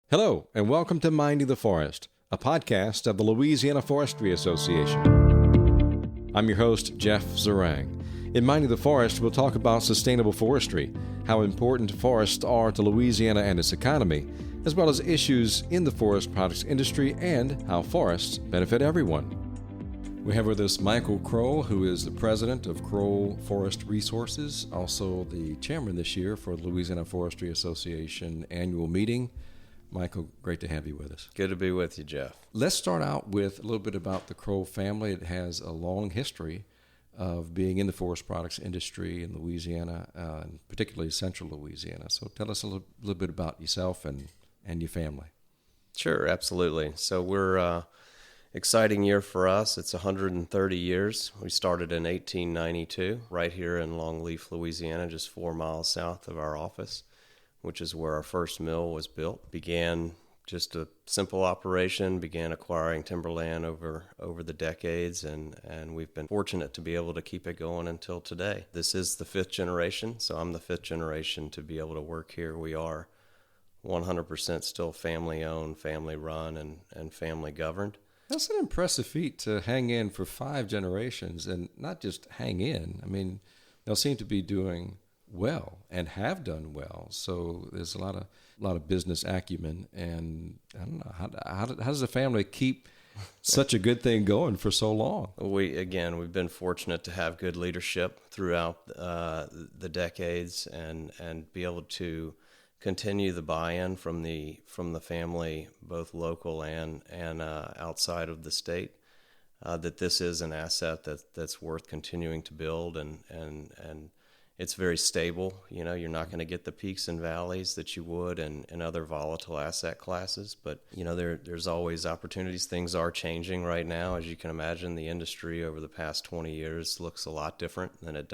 Hello, and welcome to Minding the Forest, a podcast of the Louisiana Forestry Association. I'm your host, Jeff Zeringue. In Minding the Forest, we'll talk about sustainable forestry, how important forests are to Louisiana and its economy, as well as issues in the forest products industry and how forests benefit everyone. We have with us Michael Kroll, who is the president of Kroll Forest Resources, also the chairman this year for the Louisiana Forestry Association annual meeting. Michael, great to have you with us. Good to be with you, Jeff. Let's start out with a little bit about the Kroll family. It has a long history of being in the forest products industry in Louisiana, and particularly central Louisiana. So tell us a little bit about yourself and your family. Sure, absolutely. So we're exciting year for us. It's 130 years. We started in 1892 right here in Longleaf, Louisiana, just 4 miles south of our office, which is where our first mill was built. Began just a simple operation, began acquiring timberland over the decades, and we've been fortunate to be able to keep it going until today. This is the 5th generation, so I'm the 5th generation to be able to work here. We are 100% still family-owned, family-run, and family-governed. That's an impressive feat to hang in for 5 generations, and not just hang in. I mean, they'll seem to be doing well and have done well. So there's a lot of business acumen, and I don't know how does a family keep such a good thing going for so long? We've been fortunate to have good leadership throughout the decades, and be able to continue the buy-in from the family, both local and outside of the state. That this is an asset that's worth continuing to build, and it's very stable. You know, you're not going to get the peaks and valleys that you would in other volatile asset classes, but you know, there's always opportunities. Things are changing right now. As you can imagine, the industry over the past 20 years looks a lot different than it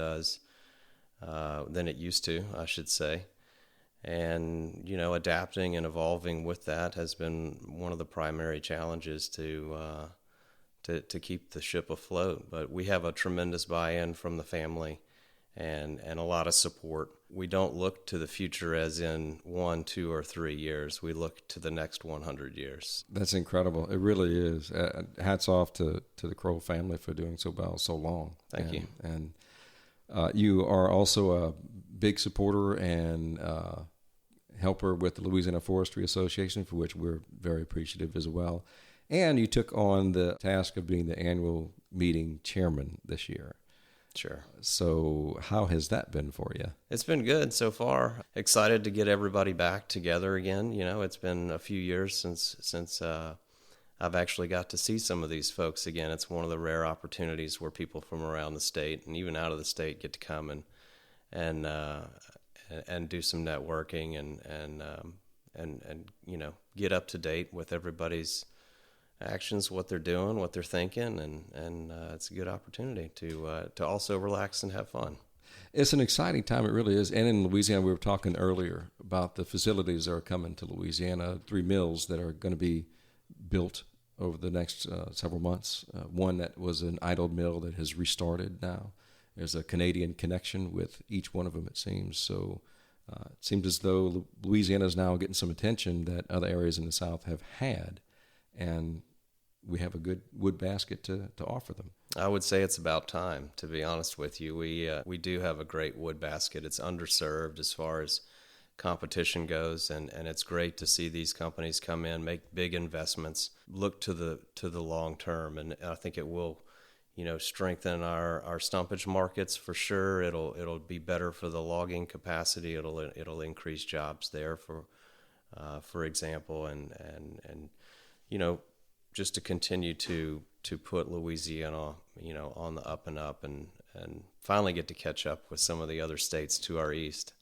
used to, I should say. And, you know, adapting and evolving with that has been one of the primary challenges to keep the ship afloat. But we have a tremendous buy-in from the family, and a lot of support. We don't look to the future as in 1, 2, or 3 years. We look to the next 100 years. That's incredible. It really is. Hats off to the Kroll family for doing so well so long. Thank you. And you are also a big supporter and helper with the Louisiana Forestry Association, for which we're very appreciative as well. And you took on the task of being the annual meeting chairman this year. Sure. So how has that been for you? It's been good so far. Excited to get everybody back together again. You know, it's been a few years since I've actually got to see some of these folks again. It's one of the rare opportunities where people from around the state and even out of the state get to come and do some networking and you know, get up to date with everybody's actions, what they're doing, what they're thinking, and it's a good opportunity to also relax and have fun. It's an exciting time, it really is. And in Louisiana, we were talking earlier about the facilities that are coming to Louisiana, 3 mills that are going to be built over the next several months. One that was an idled mill that has restarted now. There's a Canadian connection with each one of them, it seems. So it seems as though Louisiana is now getting some attention that other areas in the South have had, and we have a good wood basket to offer them. I would say it's about time, to be honest with you. We do have a great wood basket. It's underserved as far as competition goes, and it's great to see these companies come in, make big investments, look to the long term, and I think it will, you know, strengthen our stumpage markets for sure. It'll be better for the logging capacity. It'll increase jobs there for example, and you know, just to continue to put Louisiana, you know, on the up and up, and finally get to catch up with some of the other states to our east.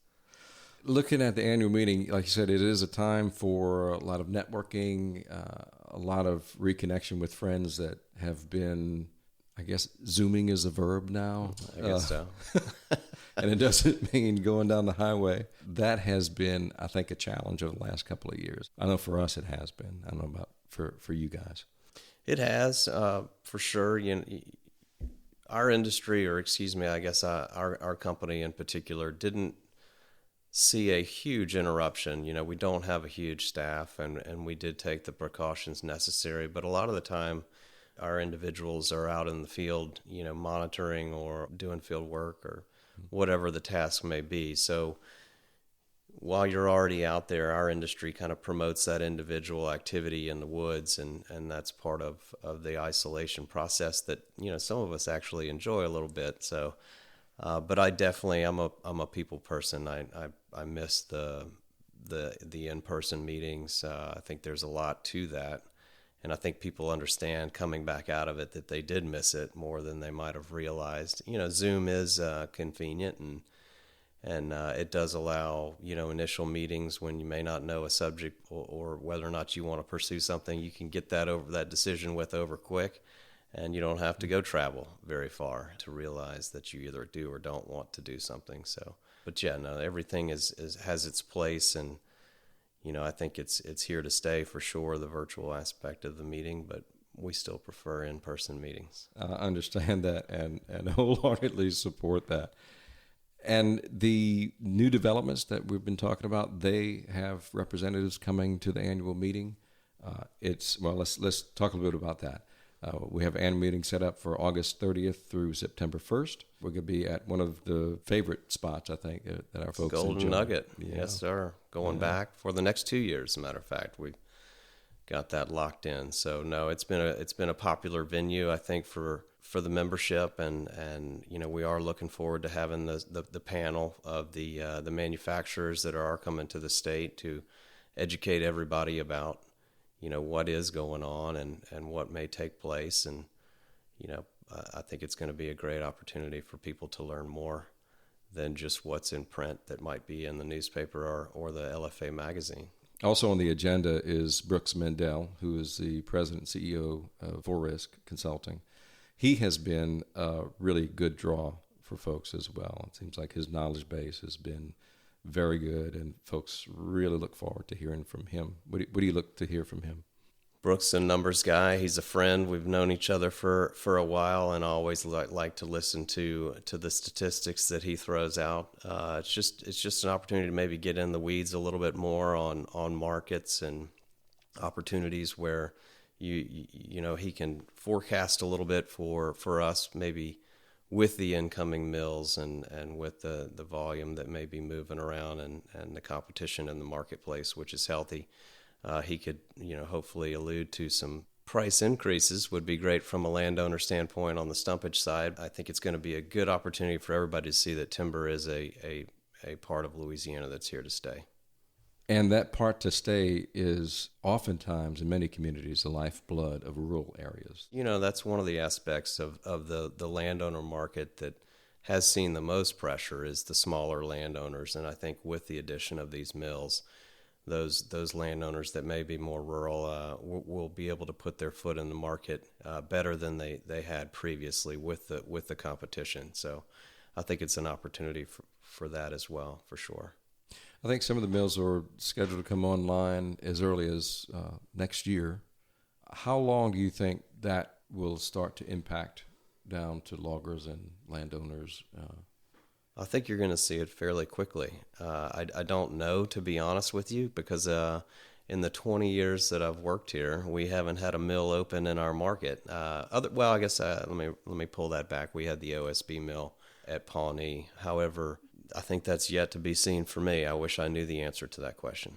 Looking at the annual meeting, like you said, it is a time for a lot of networking, a lot of reconnection with friends that have been, I guess, Zooming is a verb now. I guess so. And it doesn't mean going down the highway. That has been, I think, a challenge over the last couple of years. I know for us it has been. I don't know about for you guys. It has, for sure. You know, our industry, or excuse me, I guess our company in particular, didn't see a huge interruption. We don't have a huge staff, and we did take the precautions necessary, but a lot of the time our individuals are out in the field, monitoring or doing field work or whatever the task may be. So while you're already out there, our industry kind of promotes that individual activity in the woods, and that's part of the isolation process that, some of us actually enjoy a little bit. So, but I definitely, I'm a people person. I miss the in-person meetings. I think there's a lot to that. And I think people understand coming back out of it that they did miss it more than they might have realized. Zoom is convenient, and it does allow, initial meetings when you may not know a subject or whether or not you want to pursue something. You can get that decision over quick, and you don't have to go travel very far to realize that you either do or don't want to do something. So, but yeah, no, everything has its place, and I think it's here to stay for sure, the virtual aspect of the meeting, but we still prefer in-person meetings. I understand that and wholeheartedly support that. And the new developments that we've been talking about, they have representatives coming to the annual meeting. Let's talk a little bit about that. We have an annual meeting set up for August 30th through September 1st. We're going to be at one of the favorite spots, I think, that our folks Golden enjoy. Nugget. Yeah. Yes, sir. Going back for the next 2 years, as a matter of fact. We've got that locked in. So, no, it's been a popular venue, I think, for the membership, and we are looking forward to having the panel of the manufacturers that are coming to the state to educate everybody about what is going on and what may take place. And, I think it's going to be a great opportunity for people to learn more than just what's in print that might be in the newspaper or the LFA magazine. Also on the agenda is Brooks Mendel, who is the president and CEO of Forest Consulting. He has been a really good draw for folks as well. It seems like his knowledge base has been very good, and folks really look forward to hearing from him. What do you look to hear from him? Brooks, a numbers guy. He's a friend. We've known each other for a while, and I always like to listen to the statistics that he throws out. It's just an opportunity to maybe get in the weeds a little bit more on markets and opportunities where he can forecast a little bit for us, maybe with the incoming mills and with the volume that may be moving around and the competition in the marketplace, which is healthy. He could, hopefully allude to some price increases would be great from a landowner standpoint on the stumpage side. I think it's going to be a good opportunity for everybody to see that timber is a part of Louisiana that's here to stay. And that part to stay is oftentimes, in many communities, the lifeblood of rural areas. That's one of the aspects of the landowner market that has seen the most pressure is the smaller landowners. And I think with the addition of these mills, those landowners that may be more rural will be able to put their foot in the market better than they had previously with the competition. So I think it's an opportunity for that as well, for sure. I think some of the mills are scheduled to come online as early as next year. How long do you think that will start to impact down to loggers and landowners? I think you're going to see it fairly quickly. I don't know, to be honest with you, because in the 20 years that I've worked here, we haven't had a mill open in our market. I guess let me pull that back. We had the OSB mill at Pawnee. However, I think that's yet to be seen for me. I wish I knew the answer to that question.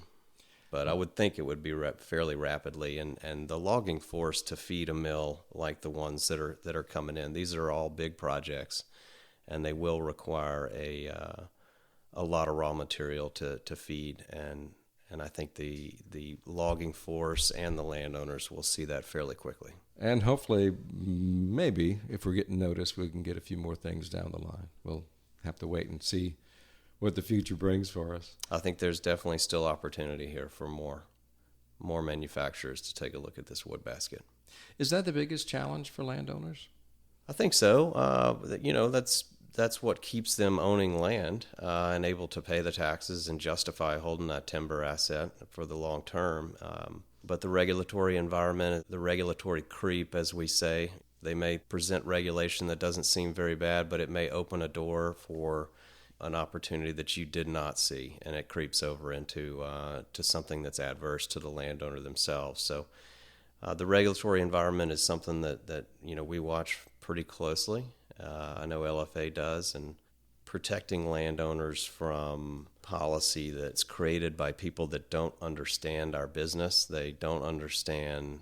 But I would think it would be fairly rapidly. And the logging force to feed a mill like the ones that are coming in, these are all big projects, and they will require a lot of raw material to feed. And I think the logging force and the landowners will see that fairly quickly. And hopefully, maybe, if we're getting noticed, we can get a few more things down the line. We'll have to wait and see what the future brings for us. I think there's definitely still opportunity here for more manufacturers to take a look at this wood basket. Is that the biggest challenge for landowners? I think so. That's what keeps them owning land and able to pay the taxes and justify holding that timber asset for the long term. But the regulatory environment, the regulatory creep, as we say, they may present regulation that doesn't seem very bad, but it may open a door for an opportunity that you did not see, and it creeps over into to something that's adverse to the landowner themselves. So the regulatory environment is something that we watch pretty closely. I know LFA does, and protecting landowners from policy that's created by people that don't understand our business. They don't understand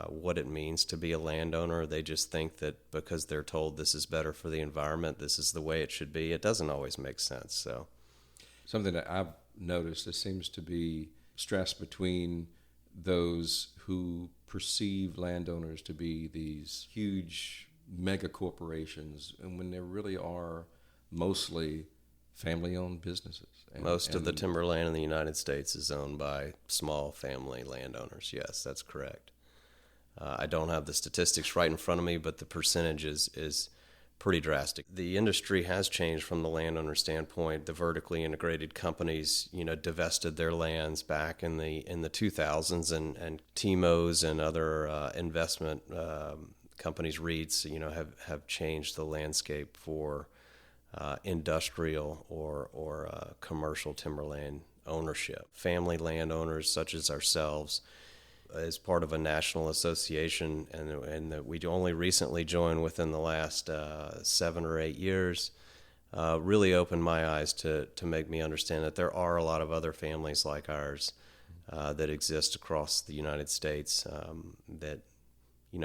what it means to be a landowner. They just think that because they're told this is better for the environment, this is the way it should be. It doesn't always make sense. So, something that I've noticed, there seems to be stress between those who perceive landowners to be these huge mega corporations, and when there really are mostly family-owned businesses. Most of the timberland in the United States is owned by small family landowners. Yes, that's correct. I don't have the statistics right in front of me, but the percentage is pretty drastic. The industry has changed from the landowner standpoint. The vertically integrated companies, divested their lands back in the 2000s, and TMOs and other investment companies, REITs, have changed the landscape for industrial or commercial timberland ownership. Family landowners such as ourselves, as part of a national association, and that we only recently joined within the last 7 or 8 years, really opened my eyes to make me understand that there are a lot of other families like ours that exist across the United States that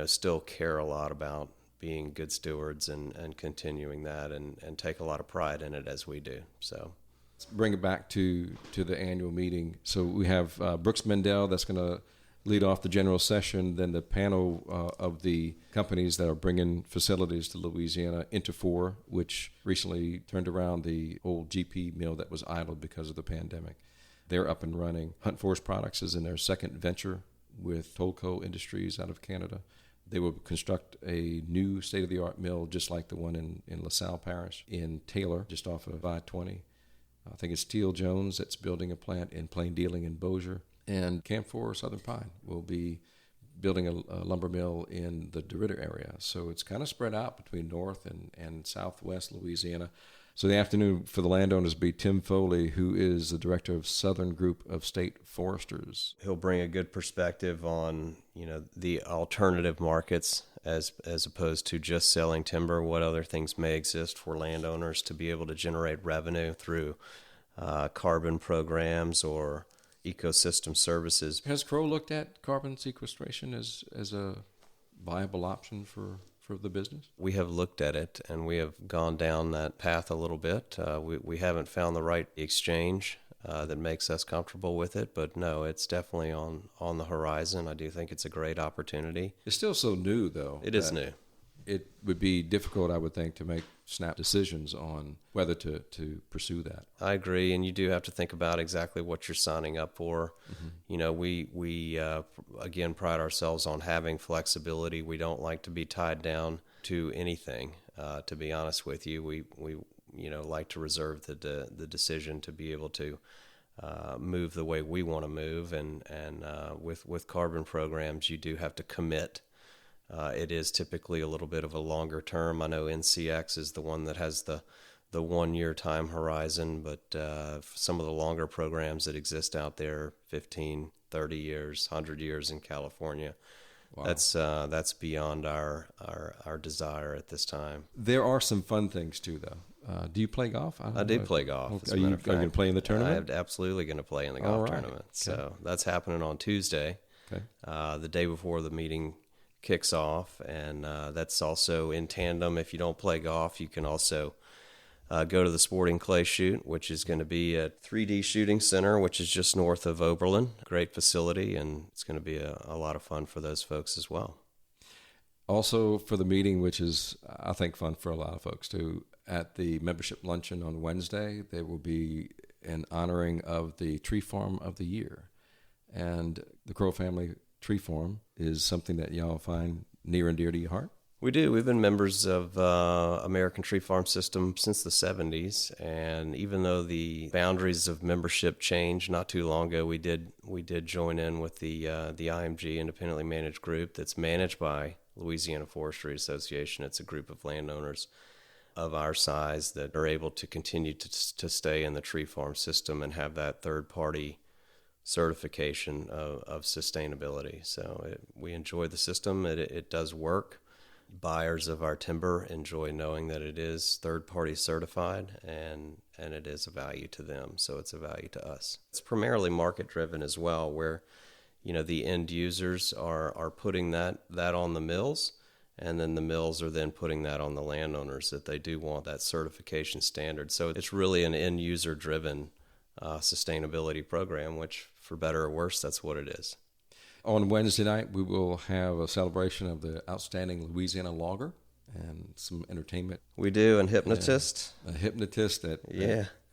still care a lot about being good stewards and continuing that and take a lot of pride in it as we do. So let's bring it back to the annual meeting. So we have Brooks Mendel that's going to lead off the general session, then the panel of the companies that are bringing facilities to Louisiana, Interfor, which recently turned around the old GP mill that was idled because of the pandemic. They're up and running. Hunt Forest Products is in their second venture with Tolco Industries out of Canada. They will construct a new state-of-the-art mill just like the one in LaSalle Parish in Taylor, just off of I-20. I think it's Teal Jones that's building a plant in Plain Dealing in Bossier. And Camphor Southern Pine will be building a lumber mill in the DeRidder area. So it's kind of spread out between north and southwest Louisiana. So the afternoon for the landowners will be Tim Foley, who is the director of Southern Group of State Foresters. He'll bring a good perspective on, the alternative markets as opposed to just selling timber, what other things may exist for landowners to be able to generate revenue through carbon programs or ecosystem services. Has Crow looked at carbon sequestration as a viable option for the business? We have looked at it, and we have gone down that path a little bit. We haven't found the right exchange that makes us comfortable with it, but no, it's definitely on the horizon. I do think it's a great opportunity. It's still so new, though. It is new. It would be difficult, I would think, to make snap decisions on whether to pursue that. I agree, and you do have to think about exactly what you're signing up for. Mm-hmm. We again pride ourselves on having flexibility. We don't like to be tied down to anything. To be honest with you, we like to reserve the decision to be able to move the way we want to move, and with carbon programs, you do have to commit. It is typically a little bit of a longer term. I know NCX is the one that has the 1 year time horizon, but some of the longer programs that exist out there, 15, 30 years, 100 years in California, wow. That's beyond our desire at this time. There are some fun things too, though. Do you play golf? I do play golf. Okay. Are you going to play in the tournament? I'm absolutely going to play in the golf tournament. Okay. So that's happening on Tuesday, the day before the meeting kicks off, and that's also in tandem. If you don't play golf, you can also go to the Sporting Clay Shoot, which is going to be at 3D Shooting Center, which is just north of Oberlin. Great facility, and it's going to be a lot of fun for those folks as well. Also for the meeting, which is, I think, fun for a lot of folks too, at the membership luncheon on Wednesday, there will be an honoring of the Tree Farm of the Year. And the Crow Family Tree Farm is something that y'all find near and dear to your heart? We do. We've been members of American Tree Farm System since the 70s, and even though the boundaries of membership changed not too long ago, we did join in with the IMG, independently managed group, that's managed by Louisiana Forestry Association. It's a group of landowners of our size that are able to continue to stay in the tree farm system and have that third-party certification of sustainability. So we enjoy the system. It does work. Buyers of our timber enjoy knowing that it is third-party certified, and it is a value to them, so it's a value to us. It's primarily market-driven as well, where the end users are putting that on the mills, and then the mills are then putting that on the landowners, that they do want that certification standard. So it's really an end user driven sustainability program, which for better or worse, that's what it is. On Wednesday night, we will have a celebration of the outstanding Louisiana logger and some entertainment. We do, and hypnotist. A hypnotist that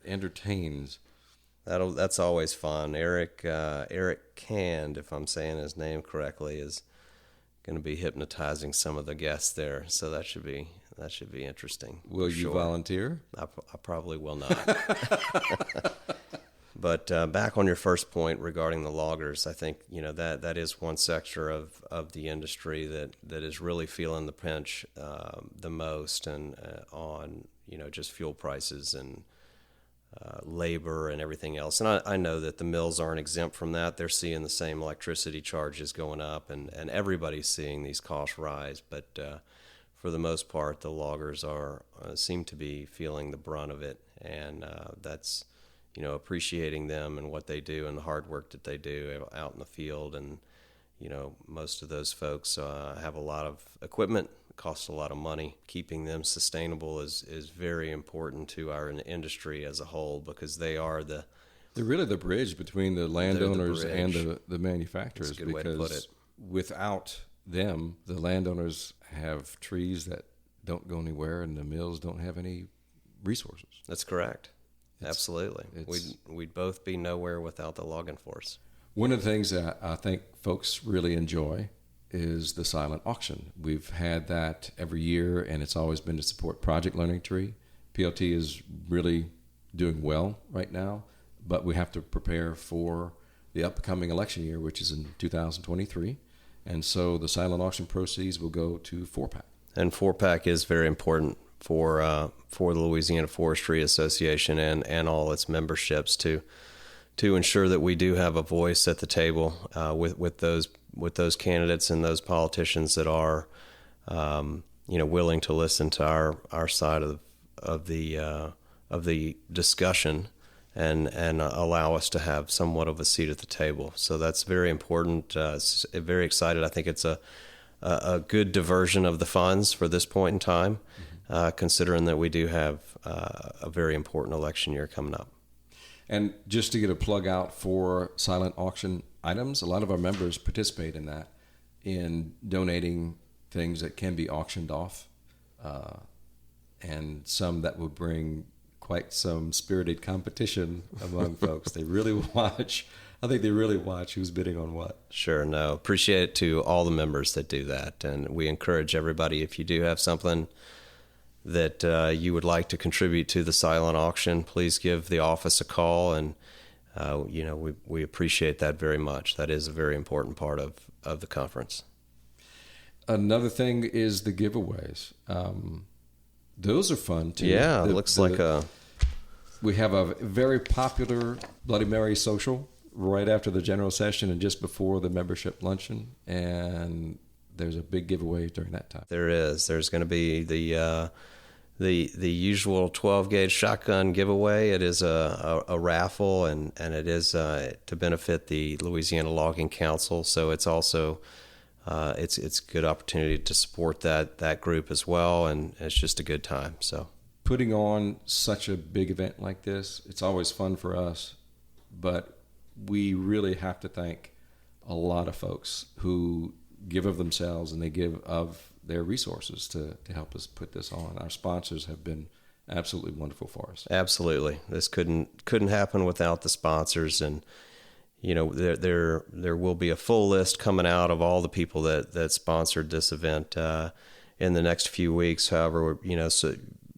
entertains. That's always fun. Eric Cand, if I'm saying his name correctly, is going to be hypnotizing some of the guests there, so that should be interesting. Will you volunteer? I probably will not. But back on your first point regarding the loggers, I think that is one sector of the industry that is really feeling the pinch the most, and on just fuel prices and labor and everything else. And I know that the mills aren't exempt from that. They're seeing the same electricity charges going up, and everybody's seeing these costs rise. But for the most part, the loggers seem to be feeling the brunt of it, and that's appreciating them and what they do and the hard work that they do out in the field. And most of those folks have a lot of equipment. Costs a lot of money. Keeping them sustainable is very important to our industry as a whole, because they're really the bridge between the landowners and the manufacturers. That's a good way to put it. Without them, the landowners have trees that don't go anywhere, and the mills don't have any resources. That's correct. Absolutely. We'd both be nowhere without the logging force. One of the things that I think folks really enjoy is the silent auction. We've had that every year, and it's always been to support Project Learning Tree. PLT is really doing well right now, but we have to prepare for the upcoming election year, which is in 2023. And so the silent auction proceeds will go to 4-pack. And 4-pack is very important for the Louisiana Forestry Association and all its memberships to ensure that we do have a voice at the table with those candidates and those politicians that are willing to listen to our side of the discussion and allow us to have somewhat of a seat at the table. So that's very important. Very excited. I think it's a good diversion of the funds for this point in time, considering that we do have a very important election year coming up. And just to get a plug out for silent auction items, a lot of our members participate in that, in donating things that can be auctioned off, and some that will bring quite some spirited competition among folks. They really watch. I think they really watch who's bidding on what. Sure, no. Appreciate it to all the members that do that. And we encourage everybody, if you do have something that you would like to contribute to the silent auction, please give the office a call, and we appreciate that very much. That is a very important part of the conference. Another thing is the giveaways. Those are fun too. Yeah, we have a very popular Bloody Mary social right after the general session and just before the membership luncheon, and there's a big giveaway during that time. There is. There's going to be the usual 12-gauge shotgun giveaway. It is a raffle, and it is to benefit the Louisiana Logging Council. So it's also it's a good opportunity to support that group as well, and it's just a good time. So putting on such a big event like this, it's always fun for us, but we really have to thank a lot of folks who give of themselves and they give of their resources to help us put this on. Our sponsors have been absolutely wonderful for us. Absolutely. This couldn't happen without the sponsors, and there will be a full list coming out of all the people that sponsored this event in the next few weeks. However, so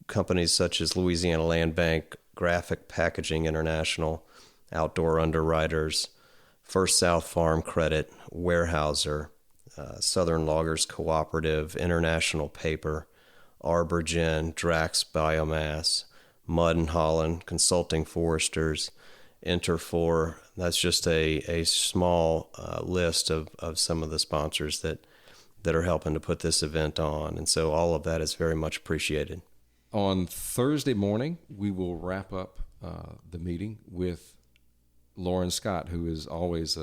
companies such as Louisiana Land Bank, Graphic Packaging International, Outdoor Underwriters, First South Farm Credit, Warehouser, Southern Loggers Cooperative, International Paper, Arborgen, Drax Biomass, Mud and Holland, Consulting Foresters, Interfor. That's just a small list of some of the sponsors that are helping to put this event on. And so all of that is very much appreciated. On Thursday morning, we will wrap up the meeting with Lauren Scott, who is always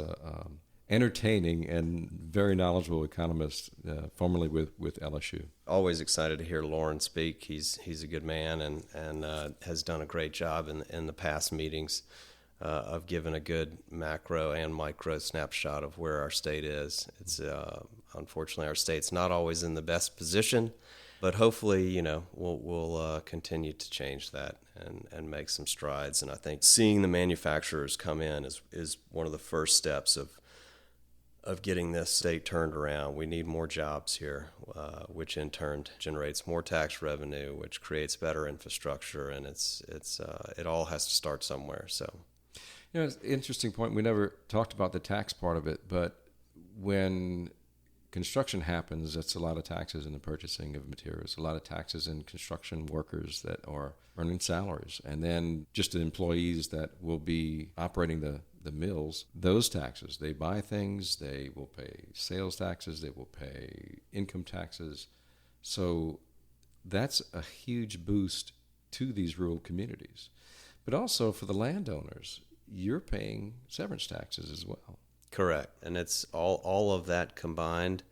entertaining and very knowledgeable economist, formerly with LSU. Always excited to hear Lauren speak. He's a good man and has done a great job in the past meetings of giving a good macro and micro snapshot of where our state is. It's unfortunately, our state's not always in the best position, but hopefully, we'll continue to change that and make some strides. And I think seeing the manufacturers come in is one of the first steps of getting this state turned around. We need more jobs here, which in turn generates more tax revenue, which creates better infrastructure, and it all has to start somewhere. So, it's an interesting point. We never talked about the tax part of it, but when construction happens, that's a lot of taxes in the purchasing of materials, a lot of taxes in construction workers that are earning salaries, and then just the employees that will be operating the mills, those taxes. They buy things, they will pay sales taxes, they will pay income taxes. So that's a huge boost to these rural communities. But also for the landowners, you're paying severance taxes as well. Correct. And it's all of that combined.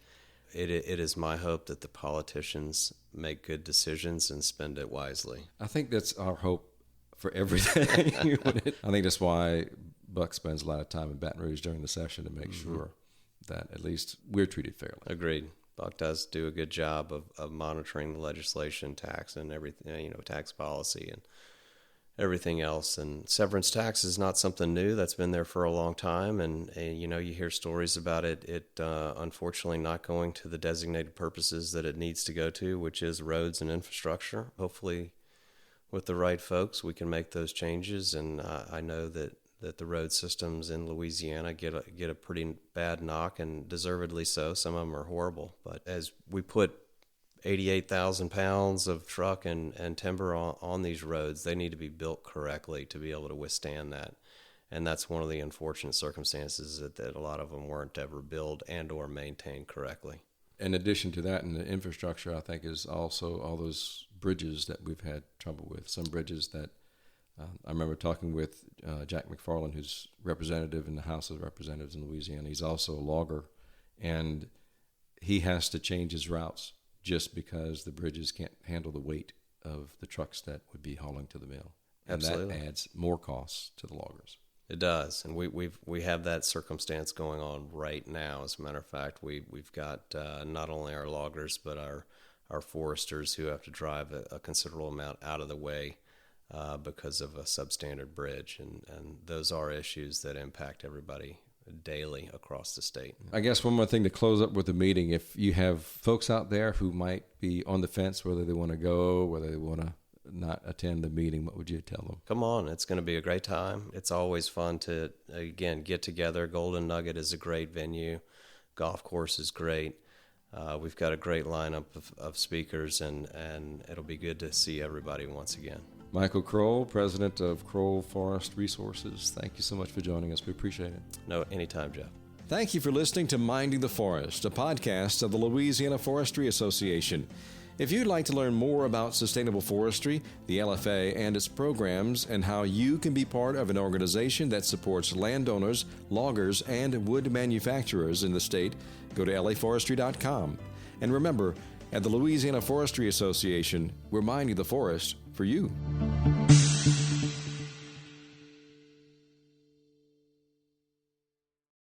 It is my hope that the politicians make good decisions and spend it wisely. I think that's our hope for everything. I think that's why Buck spends a lot of time in Baton Rouge during the session to make sure that at least we're treated fairly. Agreed. Buck does do a good job of monitoring the legislation, tax and everything, tax policy and everything else. And severance tax is not something new. That's been there for a long time. And you hear stories about it unfortunately not going to the designated purposes that it needs to go to, which is roads and infrastructure. Hopefully with the right folks, we can make those changes. And I know that the road systems in Louisiana get a pretty bad knock, and deservedly so. Some of them are horrible. But as we put 88,000 pounds of truck and timber on these roads, they need to be built correctly to be able to withstand that. And that's one of the unfortunate circumstances that a lot of them weren't ever built and or maintained correctly. In addition to that, in the infrastructure, I think, is also all those bridges that we've had trouble with. Some bridges that I remember talking with Jack McFarland, who's representative in the House of Representatives in Louisiana. He's also a logger, and he has to change his routes just because the bridges can't handle the weight of the trucks that would be hauling to the mill. And Absolutely. That adds more costs to the loggers. It does, and we have that circumstance going on right now. As a matter of fact, we've got not only our loggers but our foresters who have to drive a considerable amount out of the way because of a substandard bridge, and those are issues that impact everybody daily across the state. I guess one more thing to close up with the meeting: if you have folks out there who might be on the fence whether they want to go, whether they want to not attend the meeting, what would you tell them? Come on, it's going to be a great time. It's always fun to, again, get together. Golden Nugget is a great venue. Golf course is great. We've got a great lineup of speakers, and it'll be good to see everybody once again. Michael Kroll, president of Kroll Forest Resources, thank you so much for joining us. We appreciate it. No, anytime, Jeff. Thank you for listening to Minding the Forest, a podcast of the Louisiana Forestry Association. If you'd like to learn more about sustainable forestry, the LFA and its programs, and how you can be part of an organization that supports landowners, loggers, and wood manufacturers in the state, go to laforestry.com. And remember, at the Louisiana Forestry Association, we're minding the forest for you.